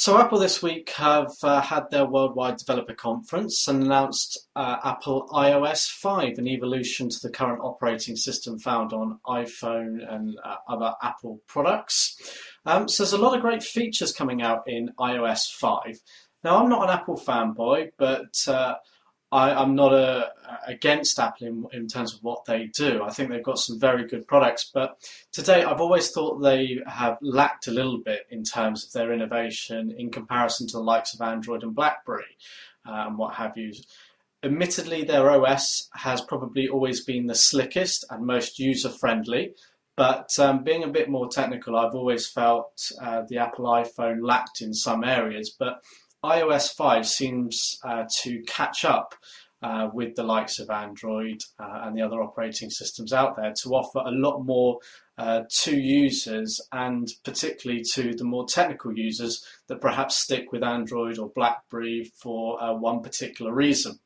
So Apple this week have had their worldwide developer conference and announced Apple iOS 5, an evolution to the current operating system found on iPhone and other Apple products. So there's a lot of great features coming out in iOS 5. Now, I'm not an Apple fanboy, but I'm not against Apple in terms of what they do. I think they've got some very good products, but to date I've always thought they have lacked a little bit in terms of their innovation in comparison to the likes of Android and BlackBerry and what have you. Admittedly, their OS has probably always been the slickest and most user-friendly, but being a bit more technical, I've always felt the Apple iPhone lacked in some areas, but iOS 5 seems to catch up with the likes of Android and the other operating systems out there to offer a lot more to users, and particularly to the more technical users that perhaps stick with Android or BlackBerry for one particular reason.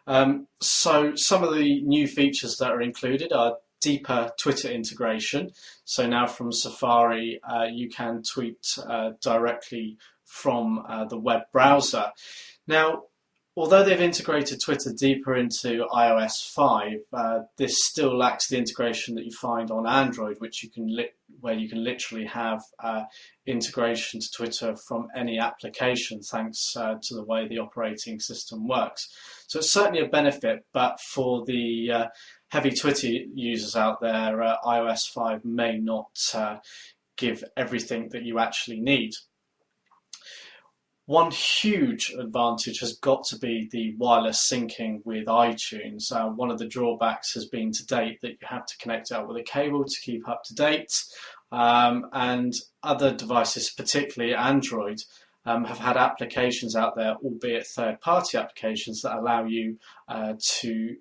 So some of the new features that are included are deeper Twitter integration. So now from Safari you can tweet directly from the web browser. Now, although they've integrated Twitter deeper into iOS 5, this still lacks the integration that you find on Android, which where you can literally have integration to Twitter from any application, thanks to the way the operating system works. So it's certainly a benefit, but for the heavy Twitter users out there, iOS 5 may not give everything that you actually need. One huge advantage has got to be the wireless syncing with iTunes. One of the drawbacks has been to date that you have to connect out with a cable to keep up to date, and other devices, particularly Android, have had applications out there, albeit third-party applications, that allow you to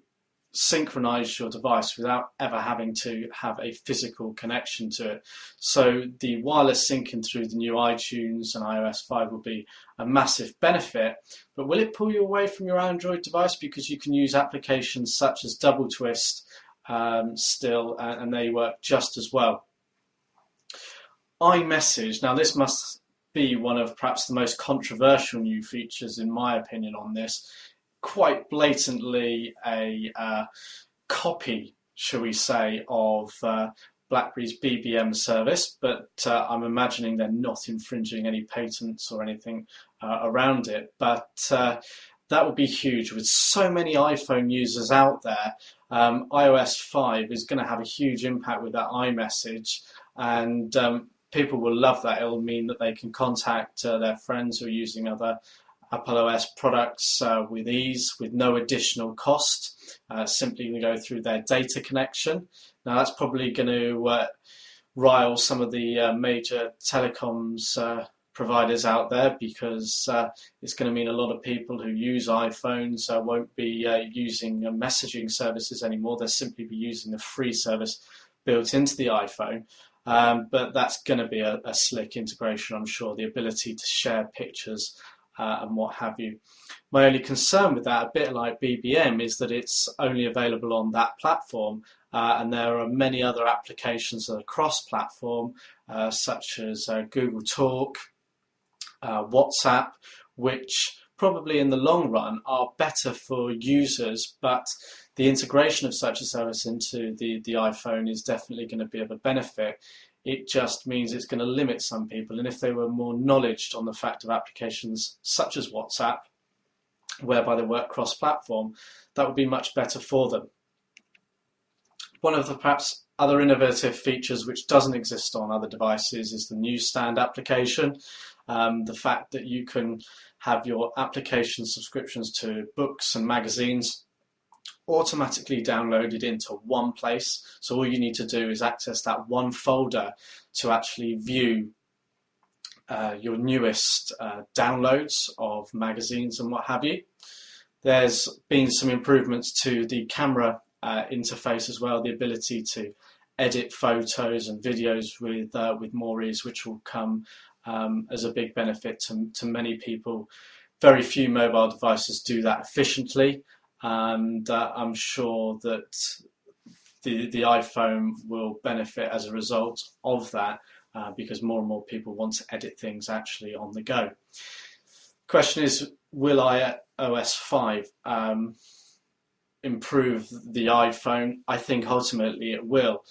synchronize your device without ever having to have a physical connection to it. So the wireless syncing through the new iTunes and iOS 5 will be a massive benefit, but will it pull you away from your Android device, because you can use applications such as Double Twist still, and they work just as well. iMessage, now this must be one of perhaps the most controversial new features in my opinion on this. Quite blatantly a copy, shall we say, of BlackBerry's BBM service, but I'm imagining they're not infringing any patents or anything around it. But that would be huge. With so many iPhone users out there, iOS 5 is going to have a huge impact with that iMessage, and people will love that. It'll mean that they can contact their friends who are using other Apple OS products with ease, with no additional cost, simply going to go through their data connection. Now that's probably going to rile some of the major telecoms providers out there, because it's going to mean a lot of people who use iPhones won't be using messaging services anymore. They'll simply be using the free service built into the iPhone. But that's going to be a slick integration, I'm sure, the ability to share pictures and what have you. My only concern with that, a bit like BBM, is that it's only available on that platform, and there are many other applications that are cross-platform, such as Google Talk, WhatsApp, which probably in the long run are better for users, but the integration of such a service into the iPhone is definitely going to be of a benefit. It just means it's going to limit some people, and if they were more knowledgeable on the fact of applications such as WhatsApp, whereby they work cross-platform, that would be much better for them. One of the perhaps other innovative features which doesn't exist on other devices is the newsstand application. The fact that you can have your application subscriptions to books and magazines automatically downloaded into one place. So all you need to do is access that one folder to actually view your newest downloads of magazines and what have you. There's been some improvements to the camera interface as well, the ability to edit photos and videos with more ease, which will come as a big benefit to many people. Very few mobile devices do that efficiently, and I'm sure that the iPhone will benefit as a result of that. because more and more people want to edit things actually on the go. Question is, will iOS 5 improve the iPhone? I think ultimately it will.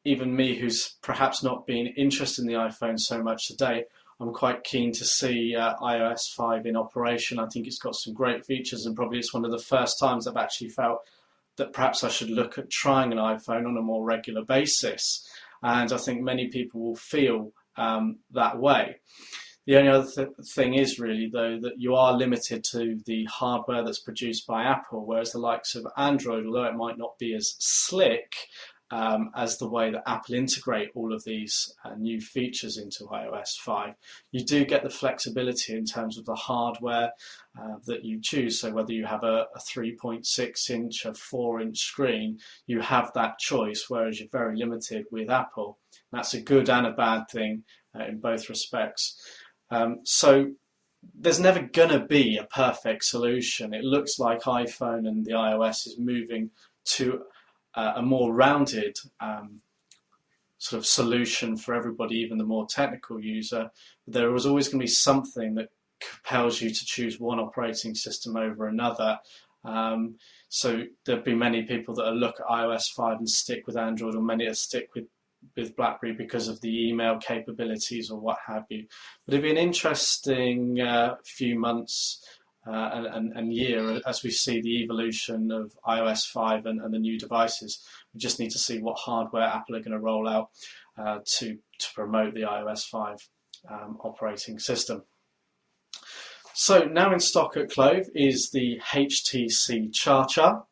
Even me, who's perhaps not been interested in the iPhone so much today, I'm quite keen to see iOS 5 in operation. I think it's got some great features, and probably it's one of the first times I've actually felt that perhaps I should look at trying an iPhone on a more regular basis. And I think many people will feel that way. The only other thing is really, though, that you are limited to the hardware that's produced by Apple, whereas the likes of Android, although it might not be as slick as the way that Apple integrate all of these new features into iOS 5, you do get the flexibility in terms of the hardware that you choose. So whether you have a 3.6 inch, a 4-inch screen, you have that choice, whereas you're very limited with Apple. That's a good and a bad thing in both respects. So there's never going to be a perfect solution. It looks like iPhone and the iOS is moving to a more rounded sort of solution for everybody, even the more technical user. There was always going to be something that compels you to choose one operating system over another. So there'll be many people that will look at iOS 5 and stick with Android, or many that stick with BlackBerry because of the email capabilities or what have you. But it'd be an interesting few months and year as we see the evolution of iOS 5 and the new devices. We just need to see what hardware Apple are going to roll out to promote the iOS 5 operating system. So now in stock at Clove is the HTC ChaCha,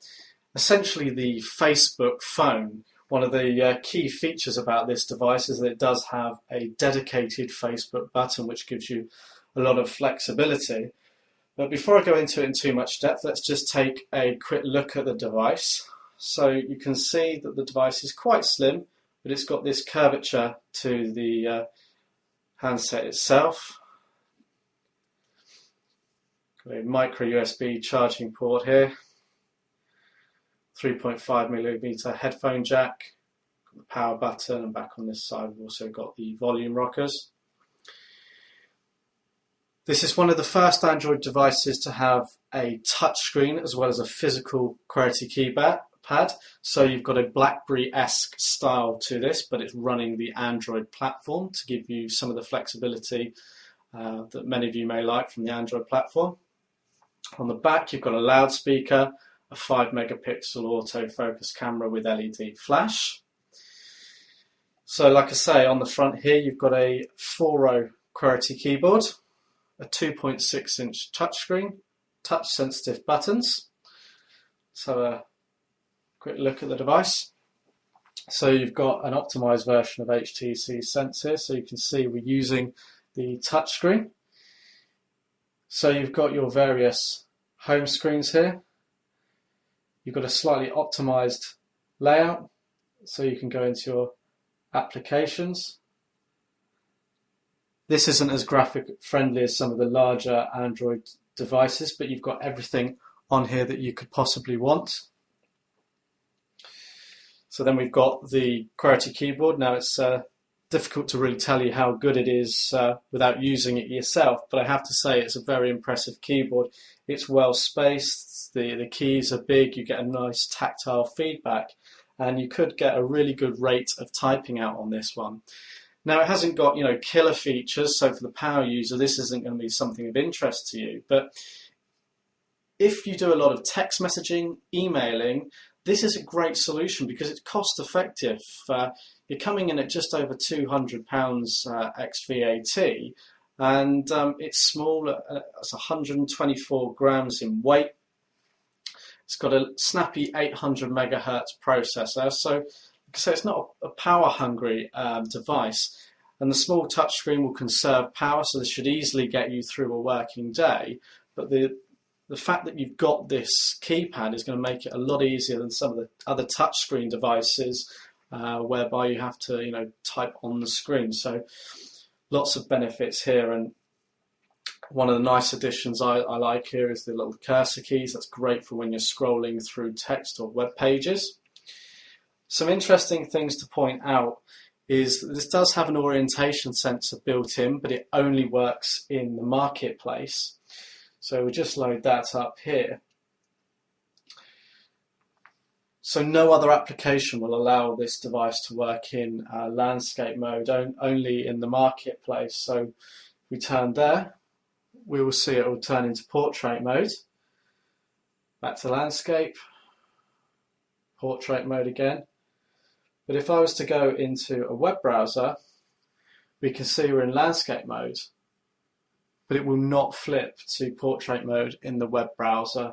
essentially the Facebook phone. One of the key features about this device is that it does have a dedicated Facebook button, which gives you a lot of flexibility. But before I go into it in too much depth, let's just take a quick look at the device. So you can see that the device is quite slim, but it's got this curvature to the handset itself. Got a micro USB charging port here. 3.5mm headphone jack, got the power button, and back on this side we've also got the volume rockers. This is one of the first Android devices to have a touch screen as well as a physical QWERTY keypad. So you've got a BlackBerry-esque style to this, but it's running the Android platform to give you some of the flexibility that many of you may like from the Android platform. On the back you've got a loudspeaker, a 5-megapixel autofocus camera with LED flash. So like I say, on the front here you've got a 4-row QWERTY keyboard, a 2.6-inch touchscreen, touch-sensitive buttons. So a quick look at the device. So you've got an optimized version of HTC Sense here, so you can see we're using the touchscreen. So you've got your various home screens here. You've got a slightly optimized layout, so you can go into your applications. This isn't as graphic friendly as some of the larger Android devices, but you've got everything on here that you could possibly want. So then we've got the QWERTY keyboard. Now it's difficult to really tell you how good it is without using it yourself, but I have to say it's a very impressive keyboard. It's well spaced, the keys are big, you get a nice tactile feedback, and you could get a really good rate of typing out on this one. Now it hasn't got, killer features, so for the power user this isn't going to be something of interest to you, but if you do a lot of text messaging, emailing, this is a great solution because it's cost effective. You're coming in at just over £200 ex VAT, and it's small, it's 124 grams in weight. It's got a snappy 800 megahertz processor, so it's not a power hungry device, and the small touchscreen will conserve power, so this should easily get you through a working day. But the fact that you've got this keypad is going to make it a lot easier than some of the other touchscreen devices whereby you have to type on the screen. So lots of benefits here, and one of the nice additions I like here is the little cursor keys. That's great for when you're scrolling through text or web pages. Some interesting things to point out is that this does have an orientation sensor built in, but it only works in the marketplace. So we'll just load that up here. So no other application will allow this device to work in landscape mode, only in the marketplace. So if we turn there, we will see it will turn into portrait mode. Back to landscape, portrait mode again. But if I was to go into a web browser, we can see we're in landscape mode, but it will not flip to portrait mode in the web browser.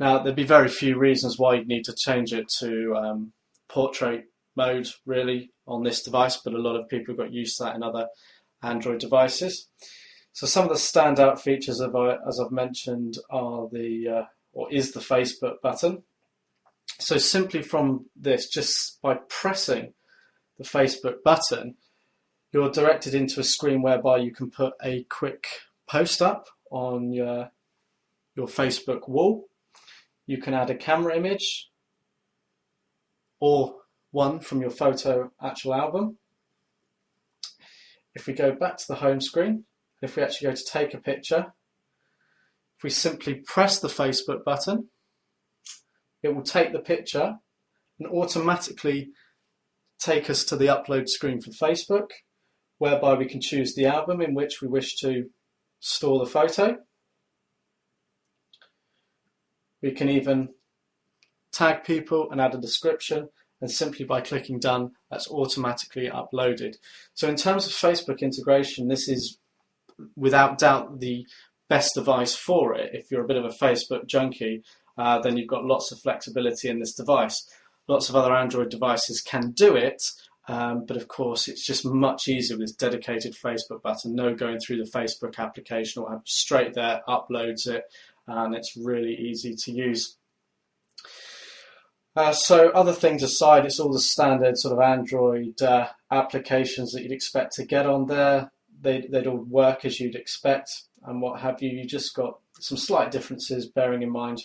Now, there'd be very few reasons why you'd need to change it to portrait mode, really, on this device, but a lot of people have got used to that in other Android devices. So some of the standout features, as I've mentioned, are is the Facebook button. So simply from this, just by pressing the Facebook button, you're directed into a screen whereby you can put a quick post up on your Facebook wall. You can add a camera image or one from your photo actual album. If we go back to the home screen, if we actually go to take a picture, if we simply press the Facebook button, it will take the picture and automatically take us to the upload screen for Facebook, whereby we can choose the album in which we wish to store the photo. We can even tag people and add a description, and simply by clicking done, that's automatically uploaded. So in terms of Facebook integration, this is without doubt the best device for it. If you're a bit of a Facebook junkie, then you've got lots of flexibility in this device. Lots of other Android devices can do it, but of course it's just much easier with this dedicated Facebook button. No going through the Facebook application, or have straight there, uploads it, and it's really easy to use. So other things aside, it's all the standard sort of Android applications that you'd expect to get on there. They'd all work as you'd expect and what have you. You just got some slight differences, bearing in mind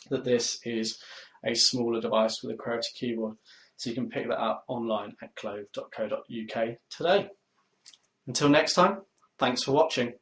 that this is a smaller device with a QWERTY keyboard. So you can pick that up online at clove.co.uk today. Until next time, thanks for watching.